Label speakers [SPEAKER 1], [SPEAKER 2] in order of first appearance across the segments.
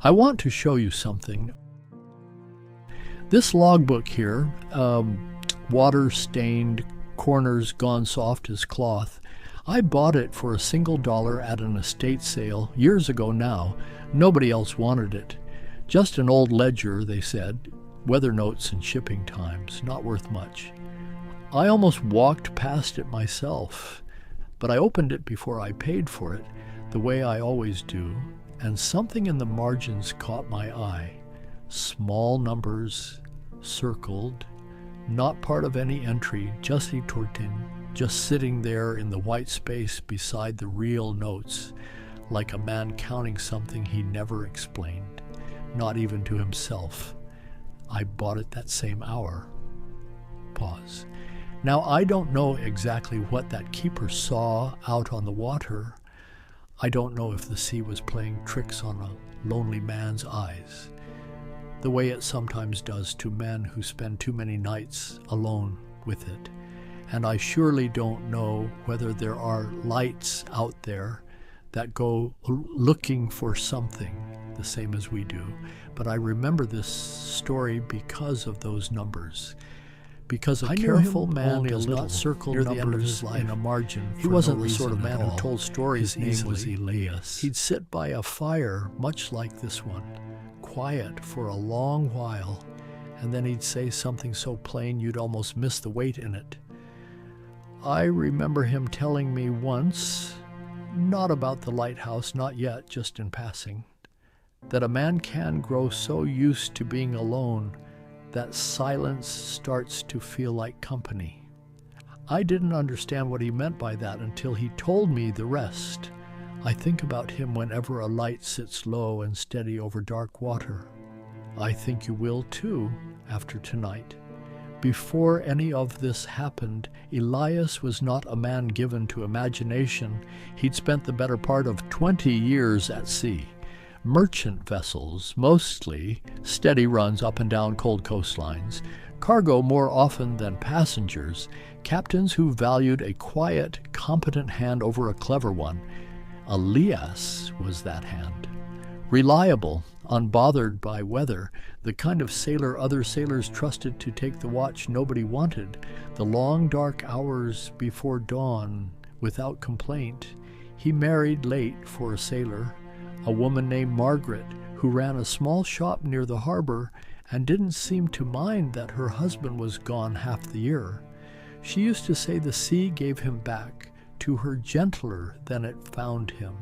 [SPEAKER 1] I want to show you something. This logbook here, water-stained, corners gone soft as cloth, I bought it for a single $1 at an estate sale years ago now. Nobody else wanted it. Just an old ledger, they said, weather notes and shipping times, not worth much. I almost walked past it myself, but I opened it before I paid for it, the way I always do, and something in the margins caught my eye. Small numbers, circled, not part of any entry, just sitting there in the white space beside the real notes, like a man counting something he never explained, not even to himself. I bought it that same hour. Pause. Now, I don't know exactly what that keeper saw out on the water. I don't know if the sea was playing tricks on a lonely man's eyes, the way it sometimes does to men who spend too many nights alone with it. And I surely don't know whether there are lights out there that go looking for something the same as we do. But I remember this story because of those numbers. Because a careful man does not circle numbers in a margin. He wasn't the sort of man who told stories. His name was Elias. He'd sit by a fire much like this one, quiet for a long while, and then he'd say something so plain you'd almost miss the weight in it. I remember him telling me once, not about the lighthouse, not yet, just in passing, that a man can grow so used to being alone that silence starts to feel like company. I didn't understand what he meant by that until he told me the rest. I think about him whenever a light sits low and steady over dark water. I think you will too after tonight. Before any of this happened, Elias was not a man given to imagination. He'd spent the better part of 20 years at sea. Merchant vessels, mostly, steady runs up and down cold coastlines, cargo more often than passengers, captains who valued a quiet, competent hand over a clever one. Elias was that hand. Reliable, unbothered by weather, the kind of sailor other sailors trusted to take the watch nobody wanted, the long dark hours before dawn, without complaint. He married late for a sailor, a woman named Margaret, who ran a small shop near the harbor and didn't seem to mind that her husband was gone half the year. She used to say the sea gave him back to her gentler than it found him,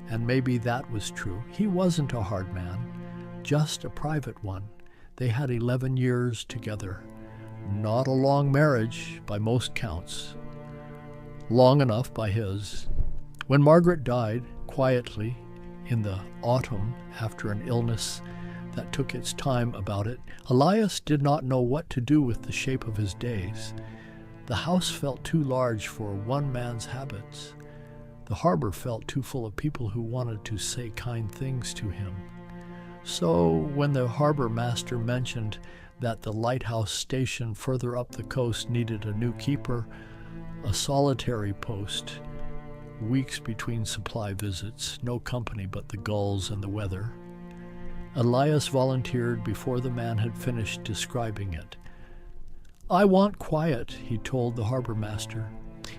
[SPEAKER 1] and maybe that was true. He wasn't a hard man, just a private one. They had 11 years together. Not a long marriage by most counts. Long enough by his. When Margaret died, quietly, in the autumn after an illness that took its time about it, Elias did not know what to do with the shape of his days. The house felt too large for one man's habits. The harbor felt too full of people who wanted to say kind things to him. So when the harbor master mentioned that the lighthouse station further up the coast needed a new keeper, a solitary post, weeks between supply visits, no company but the gulls and the weather, Elias volunteered before the man had finished describing it. "I want quiet," he told the harbor master.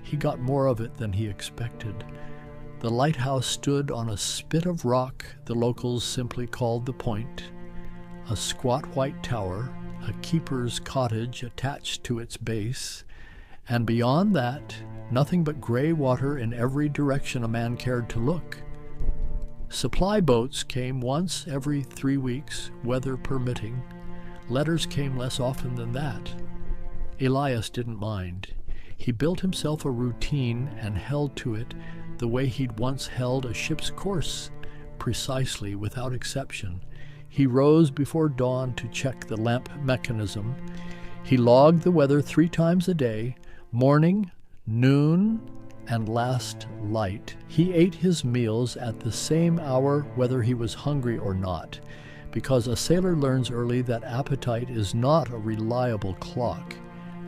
[SPEAKER 1] He got more of it than he expected. The lighthouse stood on a spit of rock the locals simply called the Point, a squat white tower, a keeper's cottage attached to its base, and beyond that, nothing but gray water in every direction a man cared to look. Supply boats came once every 3 weeks, weather permitting. Letters came less often than that. Elias didn't mind. He built himself a routine and held to it the way he'd once held a ship's course, precisely, without exception. He rose before dawn to check the lamp mechanism. He logged the weather 3 times a day, morning, noon, and last light. He ate his meals at the same hour whether he was hungry or not, because a sailor learns early that appetite is not a reliable clock,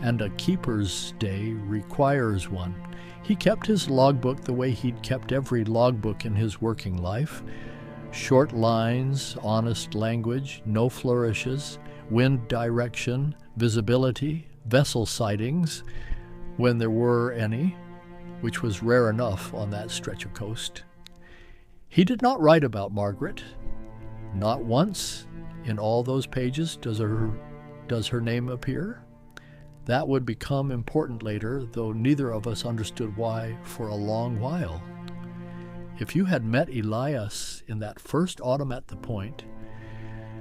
[SPEAKER 1] and a keeper's day requires one. He kept his logbook the way he'd kept every logbook in his working life. Short lines, honest language, no flourishes, wind direction, visibility, vessel sightings, when there were any, which was rare enough on that stretch of coast. He did not write about Margaret. Not once in all those pages does her name appear. That would become important later, though neither of us understood why for a long while. If you had met Elias in that first autumn at the Point,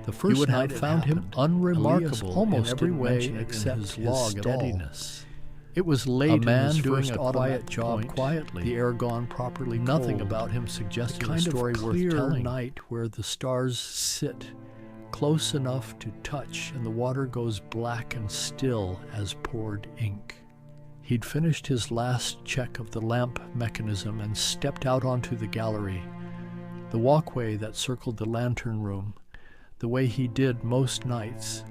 [SPEAKER 1] the first
[SPEAKER 2] you would
[SPEAKER 1] night
[SPEAKER 2] have
[SPEAKER 1] found him unremarkable
[SPEAKER 2] almost
[SPEAKER 1] in every way except his steadiness. It was late, a man doing a quiet job quietly, the air gone properly cold. Nothing about him suggested a story worth telling. Night where the stars sit close enough to touch and the water goes black and still as poured ink. He'd finished his last check of the lamp mechanism and stepped out onto the gallery, the walkway that circled the lantern room, the way he did most nights,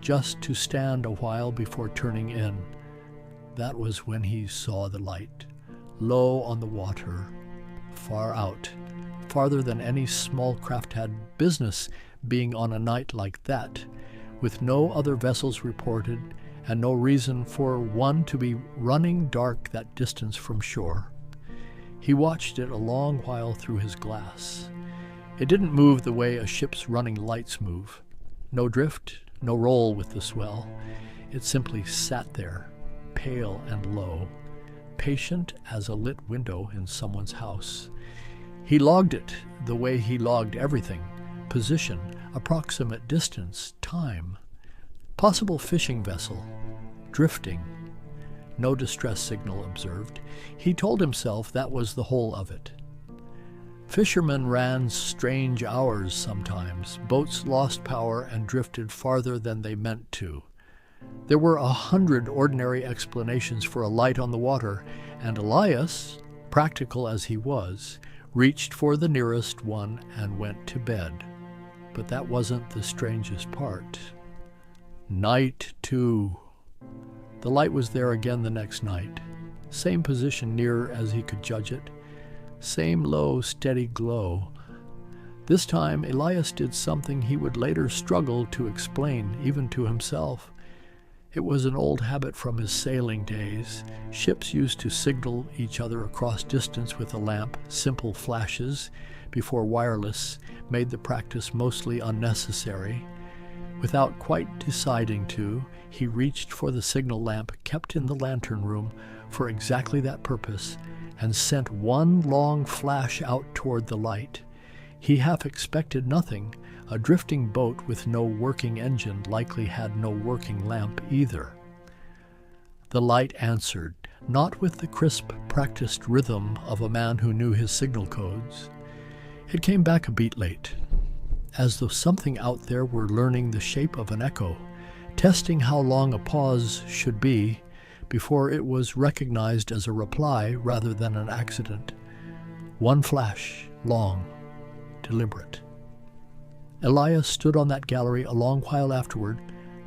[SPEAKER 1] just to stand a while before turning in. That was when he saw the light, low on the water, far out, farther than any small craft had business being on a night like that, with no other vessels reported and no reason for one to be running dark that distance from shore. He watched it a long while through his glass. It didn't move the way a ship's running lights move. No drift, no roll with the swell. It simply sat there, pale and low, patient as a lit window in someone's house. He logged it the way he logged everything: position, approximate distance, time, possible fishing vessel, drifting. No distress signal observed. He told himself that was the whole of it. Fishermen ran strange hours sometimes. Boats lost power and drifted farther than they meant to. There were 100 ordinary explanations for a light on the water, and Elias, practical as he was, reached for the nearest one and went to bed. But that wasn't the strangest part. Night 2. The light was there again the next night. Same position near as he could judge it. Same low, steady glow. This time Elias did something he would later struggle to explain, even to himself. It was an old habit from his sailing days. Ships used to signal each other across distance with a lamp, simple flashes, before wireless made the practice mostly unnecessary. Without quite deciding to, he reached for the signal lamp kept in the lantern room for exactly that purpose and sent one long flash out toward the light. He half expected nothing. A drifting boat with no working engine likely had no working lamp either. The light answered, not with the crisp, practiced rhythm of a man who knew his signal codes. It came back a beat late, as though something out there were learning the shape of an echo, testing how long a pause should be before it was recognized as a reply rather than an accident. One flash, long, deliberate. Elias stood on that gallery a long while afterward,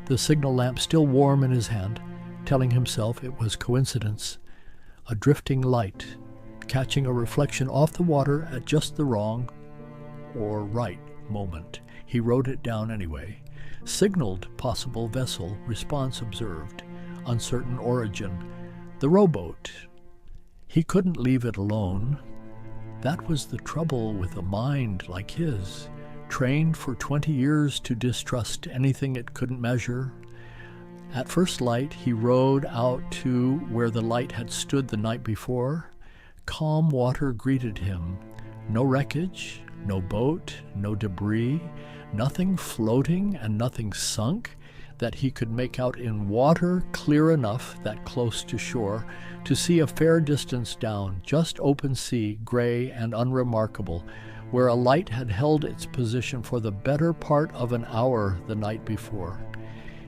[SPEAKER 1] the signal lamp still warm in his hand, telling himself it was coincidence, a drifting light, catching a reflection off the water at just the wrong or right moment. He wrote it down anyway. Signaled possible vessel, response observed, uncertain origin, the rowboat. He couldn't leave it alone. That was the trouble with a mind like his, trained for 20 years to distrust anything it couldn't measure. At first light, he rowed out to where the light had stood the night before. Calm water greeted him. No wreckage, no boat, no debris, nothing floating and nothing sunk that he could make out in water clear enough that close to shore to see a fair distance down, just open sea, gray and unremarkable, where a light had held its position for the better part of an hour the night before.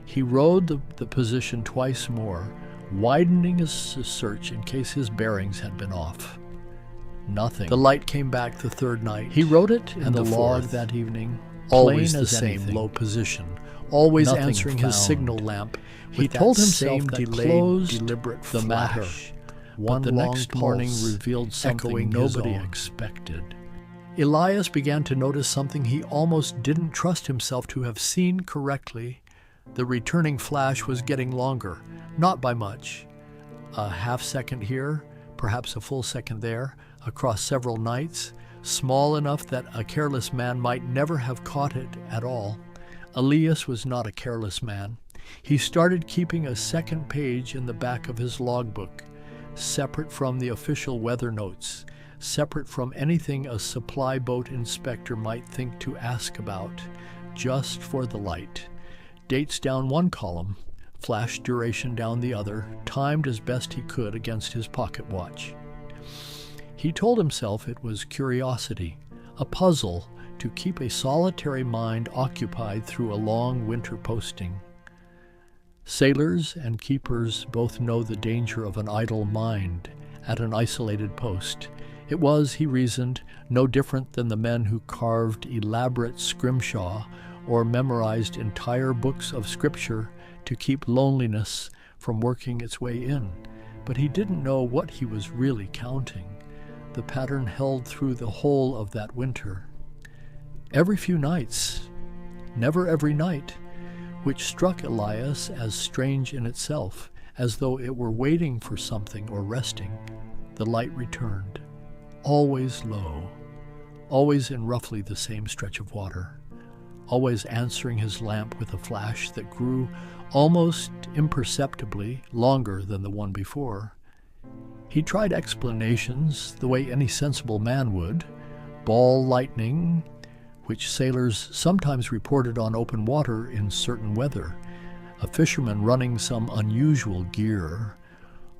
[SPEAKER 1] He rowed the position twice more, widening his search in case his bearings had been off. Nothing. The light came back the third night. He wrote it in the log that evening, always the same low position, always
[SPEAKER 2] Nothing
[SPEAKER 1] answering his
[SPEAKER 2] found.
[SPEAKER 1] signal lamp.
[SPEAKER 2] He
[SPEAKER 1] With
[SPEAKER 2] told
[SPEAKER 1] that
[SPEAKER 2] himself
[SPEAKER 1] same
[SPEAKER 2] that
[SPEAKER 1] delayed,
[SPEAKER 2] closed
[SPEAKER 1] deliberate
[SPEAKER 2] the
[SPEAKER 1] flash.
[SPEAKER 2] matter.
[SPEAKER 1] But the
[SPEAKER 2] Long
[SPEAKER 1] next morning
[SPEAKER 2] pulse,
[SPEAKER 1] revealed something
[SPEAKER 2] echoing
[SPEAKER 1] nobody
[SPEAKER 2] his own.
[SPEAKER 1] expected. Elias began to notice something he almost didn't trust himself to have seen correctly. The returning flash was getting longer, not by much. A half second here, perhaps a full second there, across several nights, small enough that a careless man might never have caught it at all. Elias was not a careless man. He started keeping a second page in the back of his logbook, separate from the official weather notes, separate from anything a supply boat inspector might think to ask about, just for the light. Dates down one column, flash duration down the other, timed as best he could against his pocket watch. He told himself it was curiosity, a puzzle to keep a solitary mind occupied through a long winter posting. Sailors and keepers both know the danger of an idle mind at an isolated post. It was, he reasoned, no different than the men who carved elaborate scrimshaw or memorized entire books of scripture to keep loneliness from working its way in. But he didn't know what he was really counting. The pattern held through the whole of that winter. Every few nights, never every night, which struck Elias as strange in itself, as though it were waiting for something or resting, the light returned, always low, always in roughly the same stretch of water, always answering his lamp with a flash that grew almost imperceptibly longer than the one before. He tried explanations the way any sensible man would. Ball lightning, which sailors sometimes reported on open water in certain weather, a fisherman running some unusual gear,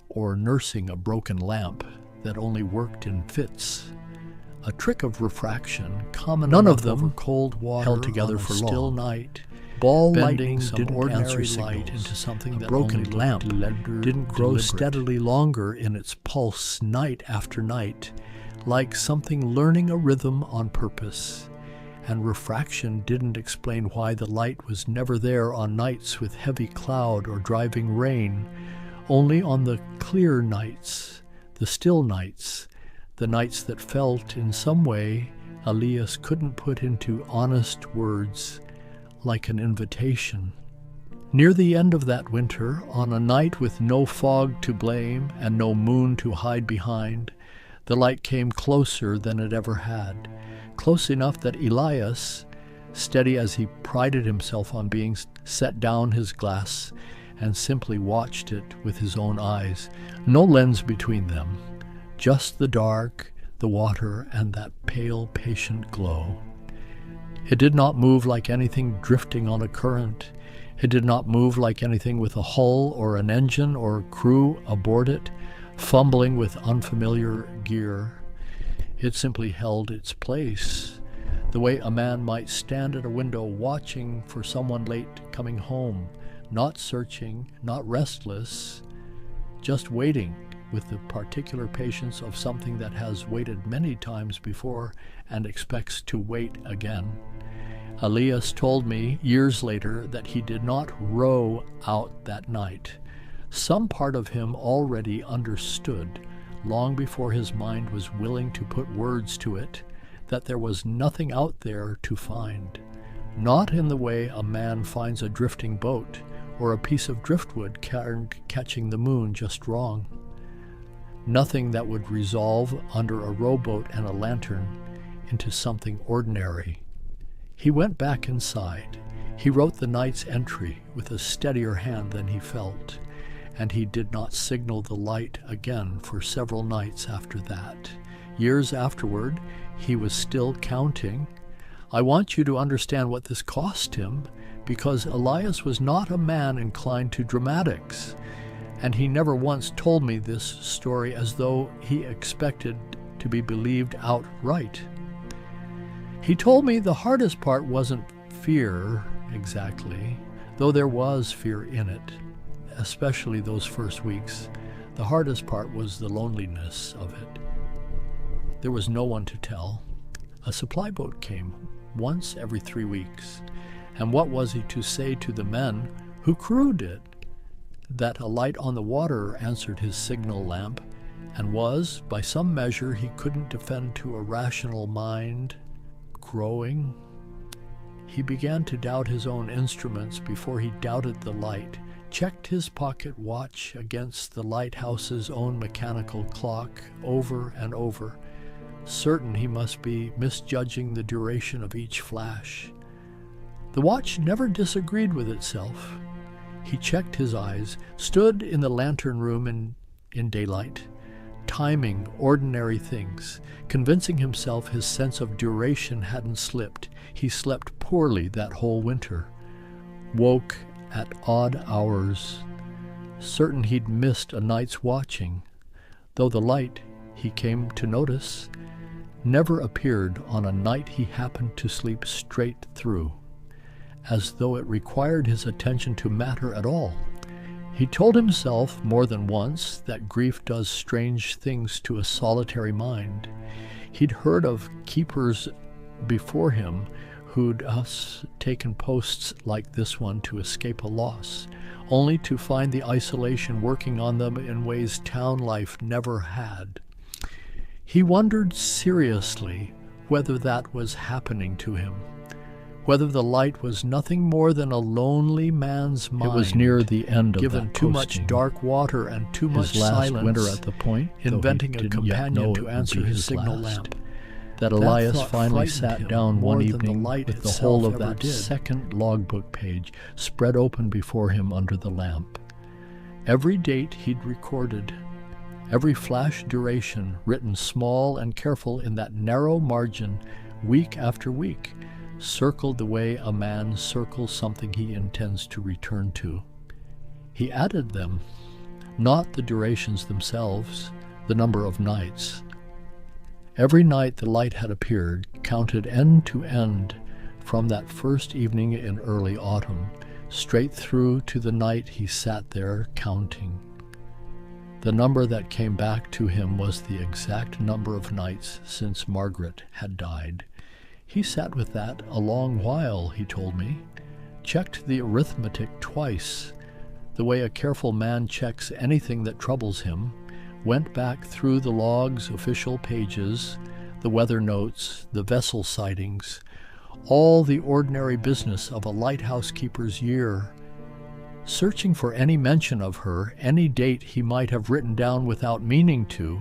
[SPEAKER 1] or nursing a broken lamp that only worked in fits. A trick of refraction, common None
[SPEAKER 2] enough
[SPEAKER 1] of them
[SPEAKER 2] over cold water
[SPEAKER 1] held together
[SPEAKER 2] on a
[SPEAKER 1] for
[SPEAKER 2] still
[SPEAKER 1] long.
[SPEAKER 2] night.
[SPEAKER 1] Ball
[SPEAKER 2] Bending
[SPEAKER 1] lightning
[SPEAKER 2] some
[SPEAKER 1] didn't
[SPEAKER 2] ordinary
[SPEAKER 1] answer
[SPEAKER 2] light
[SPEAKER 1] signals.
[SPEAKER 2] into something
[SPEAKER 1] A
[SPEAKER 2] that
[SPEAKER 1] broken
[SPEAKER 2] only
[SPEAKER 1] lamp
[SPEAKER 2] looked
[SPEAKER 1] didn't grow
[SPEAKER 2] deliberate.
[SPEAKER 1] steadily longer in its pulse night after night, like something learning a rhythm on purpose. And refraction didn't explain why the light was never there on nights with heavy cloud or driving rain, only on the clear nights, the still nights, the nights that felt in some way Elias couldn't put into honest words, like an invitation. Near the end of that winter, on a night with no fog to blame and no moon to hide behind, the light came closer than it ever had, close enough that Elias, steady as he prided himself on being, set down his glass and simply watched it with his own eyes, no lens between them, just the dark, the water, and that pale, patient glow. It did not move like anything drifting on a current. It did not move like anything with a hull or an engine or crew aboard it, fumbling with unfamiliar gear. It simply held its place, the way a man might stand at a window watching for someone late coming home, not searching, not restless, just waiting with the particular patience of something that has waited many times before and expects to wait again. Elias told me years later that he did not row out that night. Some part of him already understood, long before his mind was willing to put words to it, that there was nothing out there to find. Not in the way a man finds a drifting boat or a piece of driftwood catching the moon just wrong. Nothing that would resolve under a rowboat and a lantern into something ordinary. He went back inside. He wrote the night's entry with a steadier hand than he felt, and he did not signal the light again for several nights after that. Years afterward, he was still counting. I want you to understand what this cost him, because Elias was not a man inclined to dramatics, and he never once told me this story as though he expected to be believed outright. He told me the hardest part wasn't fear exactly, though there was fear in it, especially those first weeks. The hardest part was the loneliness of it. There was no one to tell. A supply boat came once every 3 weeks, And what was he to say to the men who crewed it? That a light on the water answered his signal lamp, and was, by some measure, he couldn't defend to a rational mind, growing. He began to doubt his own instruments before he doubted the light, checked his pocket watch against the lighthouse's own mechanical clock over and over, certain he must be misjudging the duration of each flash. The watch never disagreed with itself. He checked his eyes, stood in the lantern room in daylight, timing ordinary things, convincing himself his sense of duration hadn't slipped. He slept poorly that whole winter, woke at odd hours, certain he'd missed a night's watching, though the light, he came to notice, never appeared on a night he happened to sleep straight through, as though it required his attention to matter at all. He told himself more than once that grief does strange things to a solitary mind. He'd heard of keepers before him who'd taken posts like this one to escape a loss, only to find the isolation working on them in ways town life never had. He wondered seriously whether that was happening to him, whether the light was nothing more than a lonely man's mind. It was near the end of given that too much dark water and too much silence. Winter at the point, inventing a companion to answer his signal lamp. That Elias finally sat down one evening with the whole of that second logbook page spread open before him under the lamp. Every date he'd recorded, every flash duration written small and careful in that narrow margin week after week, circled the way a man circles something he intends to return to. He added them, not the durations themselves, the number of nights. Every night the light had appeared, counted end to end, from that first evening in early autumn, straight through to the night he sat there counting. The number that came back to him was the exact number of nights since Margaret had died. He sat with that a long while, he told me, checked the arithmetic twice, the way a careful man checks anything that troubles him, went back through the log's official pages, the weather notes, the vessel sightings, all the ordinary business of a lighthouse keeper's year, searching for any mention of her, any date he might have written down without meaning to,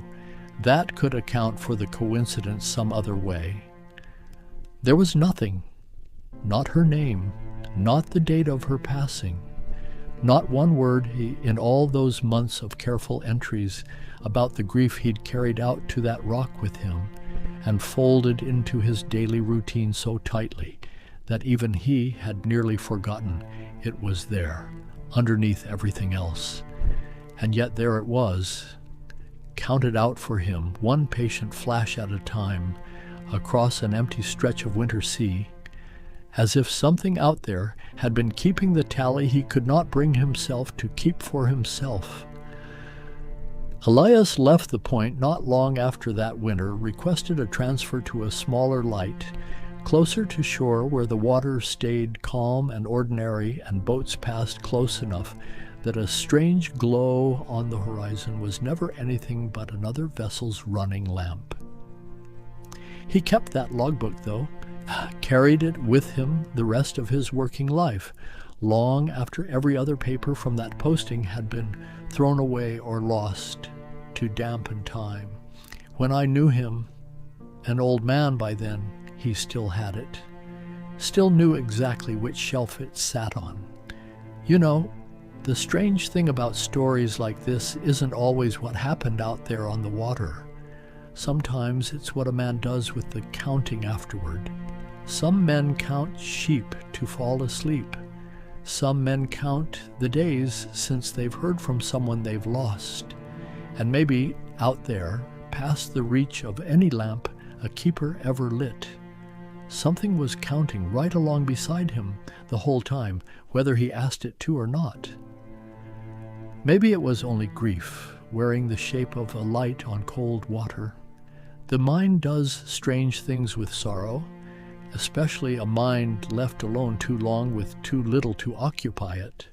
[SPEAKER 1] that could account for the coincidence some other way. There was nothing, not her name, not the date of her passing, not one word in all those months of careful entries about the grief he'd carried out to that rock with him and folded into his daily routine so tightly that even he had nearly forgotten it was there, underneath everything else. And yet there it was, counted out for him, one patient flash at a time, across an empty stretch of winter sea, as if something out there had been keeping the tally he could not bring himself to keep for himself. Elias left the point not long after that winter, requested a transfer to a smaller light, closer to shore where the water stayed calm and ordinary and boats passed close enough that a strange glow on the horizon was never anything but another vessel's running lamp. He kept that logbook, though, carried it with him the rest of his working life, long after every other paper from that posting had been thrown away or lost to dampen time. When I knew him, an old man by then, he still had it, still knew exactly which shelf it sat on. You know, the strange thing about stories like this isn't always what happened out there on the water. Sometimes it's what a man does with the counting afterward. Some men count sheep to fall asleep. Some men count the days since they've heard from someone they've lost. And maybe out there, past the reach of any lamp a keeper ever lit, something was counting right along beside him the whole time, whether he asked it to or not. Maybe it was only grief, wearing the shape of a light on cold water. The mind does strange things with sorrow, especially a mind left alone too long with too little to occupy it.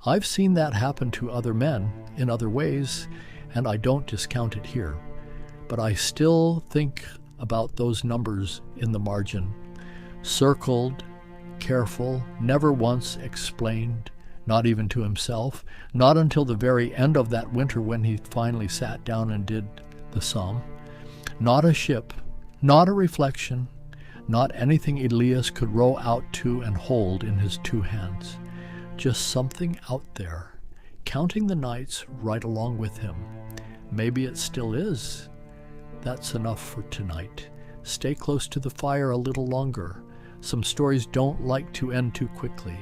[SPEAKER 1] I've seen that happen to other men in other ways, and I don't discount it here. But I still think about those numbers in the margin. Circled, careful, never once explained, not even to himself, not until the very end of that winter when he finally sat down and did the sum. Not a ship, not a reflection, not anything Elias could row out to and hold in his two hands. Just something out there, counting the nights right along with him. Maybe it still is. That's enough for tonight. Stay close to the fire a little longer. Some stories don't like to end too quickly.